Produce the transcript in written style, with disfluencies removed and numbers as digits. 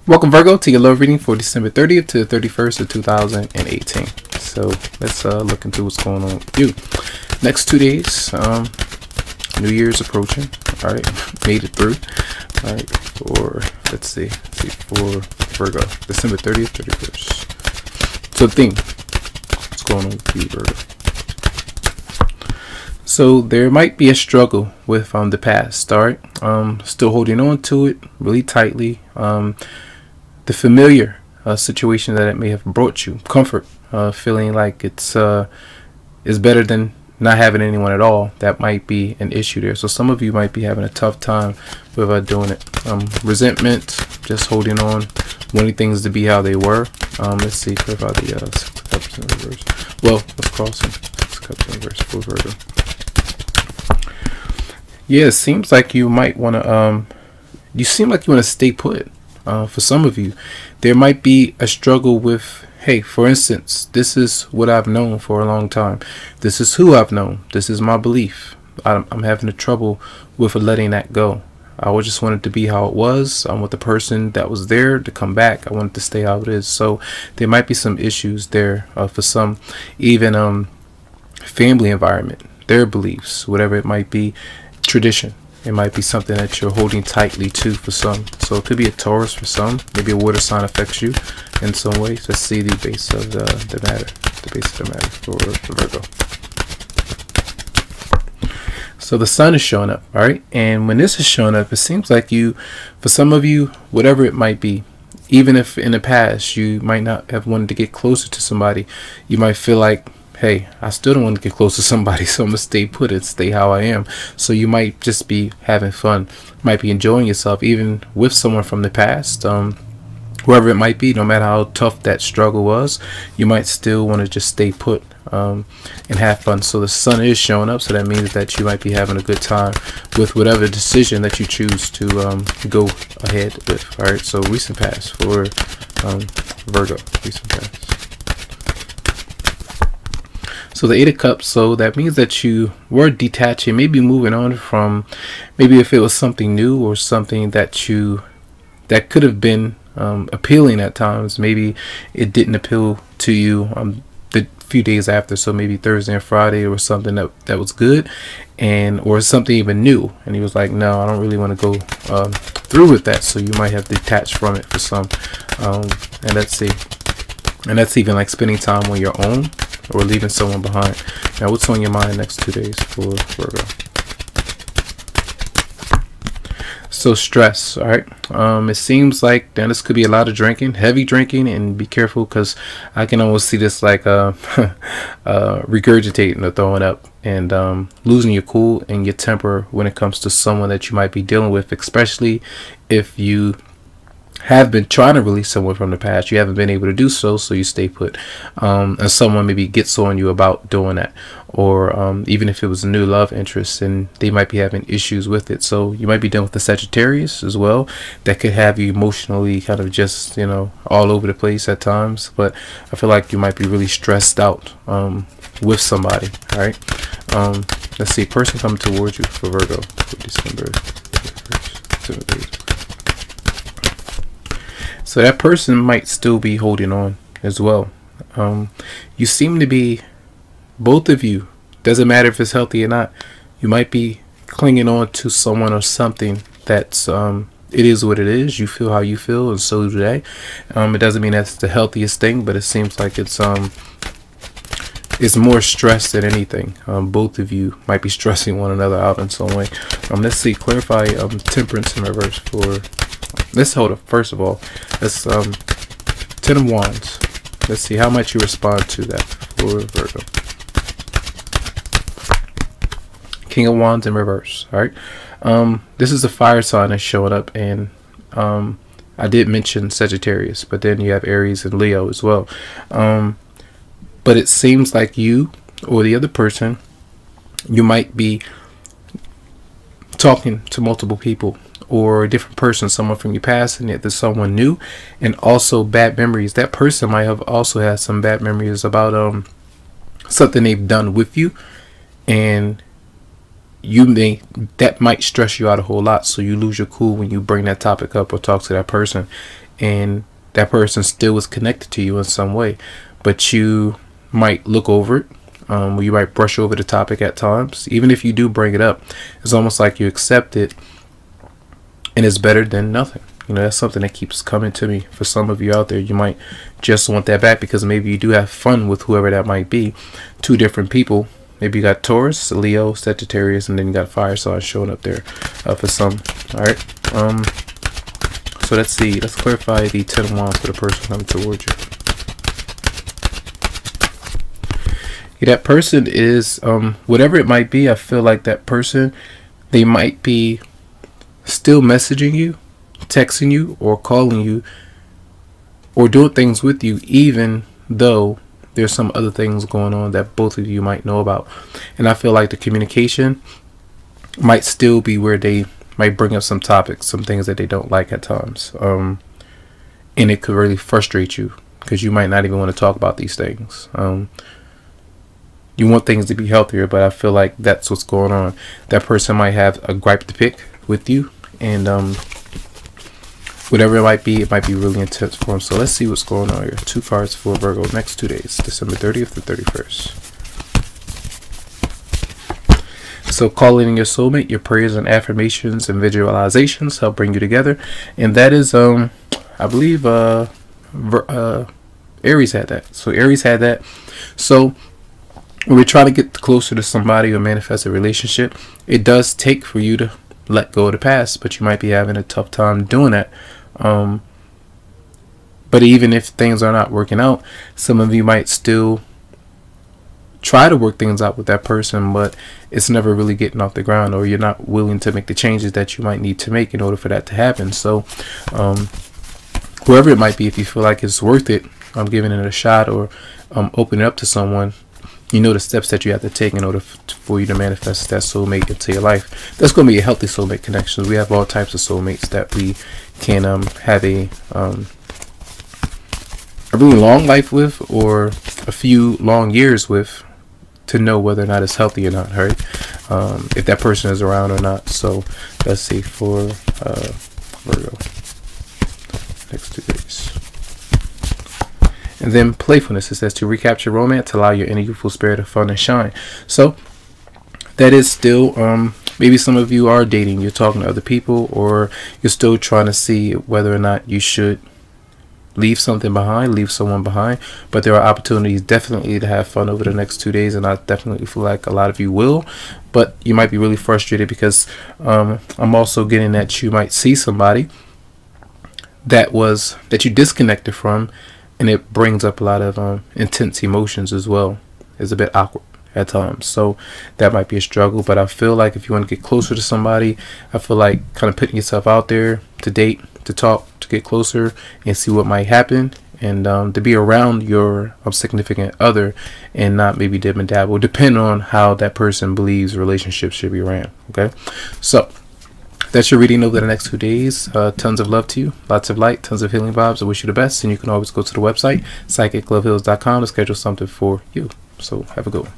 Welcome, Virgo, to your love reading for December 30th to the 31st of 2018. So let's look into what's going on with you. Next 2 days, New Year's approaching. All right, made it through. All right, for let's see for Virgo, December 30th, 31st. So the theme, what's going on with you, Virgo? So there might be a struggle with the past. All right, still holding on to it really tightly. The familiar situation that it may have brought you, comfort, feeling like it's is better than not having anyone at all. That might be an issue there. So some of you might be having a tough time with doing it. Resentment, just holding on, wanting things to be how they were. Let's see, clarify the 6 of Cups in reverse. Well, let's cross them. 6 of Cups in reverse for Virgo. Yeah, it seems like you might want to. You seem like you want to stay put. For some of you, there might be a struggle with, hey, for instance, this is what I've known for a long time. This is who I've known. This is my belief. I'm having a trouble with letting that go. I just wanted to be how it was. I want the person that was there to come back. I want it to stay how it is. So there might be some issues there for some, even family environment, their beliefs, whatever it might be, tradition. It might be something that you're holding tightly to for some. So it could be a Taurus for some. Maybe a water sign affects you in some ways. Let's see the base of the matter. The base of the matter for Virgo. So the sun is showing up, all right? And when this is showing up, it seems like you, for some of you, whatever it might be, even if in the past you might not have wanted to get closer to somebody, you might feel like, hey, I still don't want to get close to somebody, so I'm going to stay put and stay how I am. So you might just be having fun, might be enjoying yourself, even with someone from the past, whoever it might be, no matter how tough that struggle was, you might still want to just stay put and have fun. So the sun is showing up, so that means that you might be having a good time with whatever decision that you choose to go ahead with. All right, so recent past for Virgo, recent past. So the 8 of Cups, so that means that you were detaching, maybe moving on from, maybe if it was something new or something that that could have been appealing at times, maybe it didn't appeal to you the few days after. So maybe Thursday and Friday or something that was good, or something even new, and he was like, no, I don't really want to go through with that. So you might have detached from it for some, and let's see, and that's even like spending time on your own or leaving someone behind. Now, what's on your mind next 2 days for Virgo? So stress, all right. It seems like then this could be a lot of drinking, heavy drinking, and be careful because I can almost see this like regurgitating or throwing up and losing your cool and your temper when it comes to someone that you might be dealing with, especially if you have been trying to release someone from the past. You haven't been able to do so, so you stay put, and someone maybe gets on you about doing that, or even if it was a new love interest and they might be having issues with it. So you might be dealing with the Sagittarius as well, that could have you emotionally kind of just, you know, all over the place at times. But I feel like you might be really stressed out with somebody. All right, let's see, person coming towards you for Virgo for December 1st. So that person might still be holding on as well. You seem to be, both of you, doesn't matter if it's healthy or not, you might be clinging on to someone or something that's, it is what it is. You feel how you feel, and so do they. It doesn't mean that's the healthiest thing, but it seems like it's more stress than anything. Both of you might be stressing one another out in some way. Let's see, clarify temperance in reverse for, let's hold up. First of all, let's 10 of Wands. Let's see how much you respond to that for Virgo. King of Wands in reverse. All right, this is a fire sign that's showing up, and I did mention Sagittarius, but then you have Aries and Leo as well. But it seems like you or the other person, you might be talking to multiple people, or a different person, someone from your past, and yet there's someone new, and also bad memories. That person might have also had some bad memories about something they've done with you, and that might stress you out a whole lot. So you lose your cool when you bring that topic up or talk to that person, and that person still is connected to you in some way, but you might look over it. You might brush over the topic at times. Even if you do bring it up, it's almost like you accept it, and it's better than nothing. You know, that's something that keeps coming to me. For some of you out there, you might just want that back because maybe you do have fun with whoever that might be. Two different people. Maybe you got Taurus, Leo, Sagittarius, and then you got fire signs showing up there for some. All right. So let's see. Let's clarify the 10 of Wands for the person coming towards you. Yeah, that person is, whatever it might be, I feel like that person, they might be still messaging you, texting you, or calling you, or doing things with you, even though there's some other things going on that both of you might know about. And I feel like the communication might still be where they might bring up some topics, some things that they don't like at times. And it could really frustrate you because you might not even want to talk about these things. You want things to be healthier, but I feel like that's what's going on. That person might have a gripe to pick with you, and whatever it might be really intense for them. So let's see what's going on here. 2 cards for Virgo next 2 days, December 30th to 31st. So calling in your soulmate, your prayers and affirmations and visualizations help bring you together, and that is I believe Aries had that. So Aries had that. So when we try to get closer to somebody or manifest a relationship, it does take for you to let go of the past, but you might be having a tough time doing that. But even if things are not working out, some of you might still try to work things out with that person, but it's never really getting off the ground, or you're not willing to make the changes that you might need to make in order for that to happen. So whoever it might be, if you feel like it's worth it, giving it a shot, or opening up to someone, you know the steps that you have to take in order for you to manifest that soulmate into your life. That's going to be a healthy soulmate connection. We have all types of soulmates that we can have a really long life with, or a few long years with, to know whether or not it's healthy or not, right? If that person is around or not. So let's see for Virgo next 2 days. And then playfulness, it says to recapture romance, allow your inner youthful spirit of fun and shine. So that is still, maybe some of you are dating, you're talking to other people, or you're still trying to see whether or not you should leave something behind, leave someone behind. But there are opportunities definitely to have fun over the next 2 days, and I definitely feel like a lot of you will. But you might be really frustrated because I'm also getting that you might see somebody that you disconnected from, and it brings up a lot of intense emotions as well. It's a bit awkward at times, so that might be a struggle. But I feel like if you want to get closer to somebody, I feel like kind of putting yourself out there to date, to talk, to get closer and see what might happen, and to be around your significant other, and not maybe dib and dabble, depending on how that person believes relationships should be ran. Okay, so that's your reading over the next 2 days. Tons of love to you, lots of light, tons of healing vibes. I wish you the best, and you can always go to the website psychicloveheals.com to schedule something for you. So have a good one.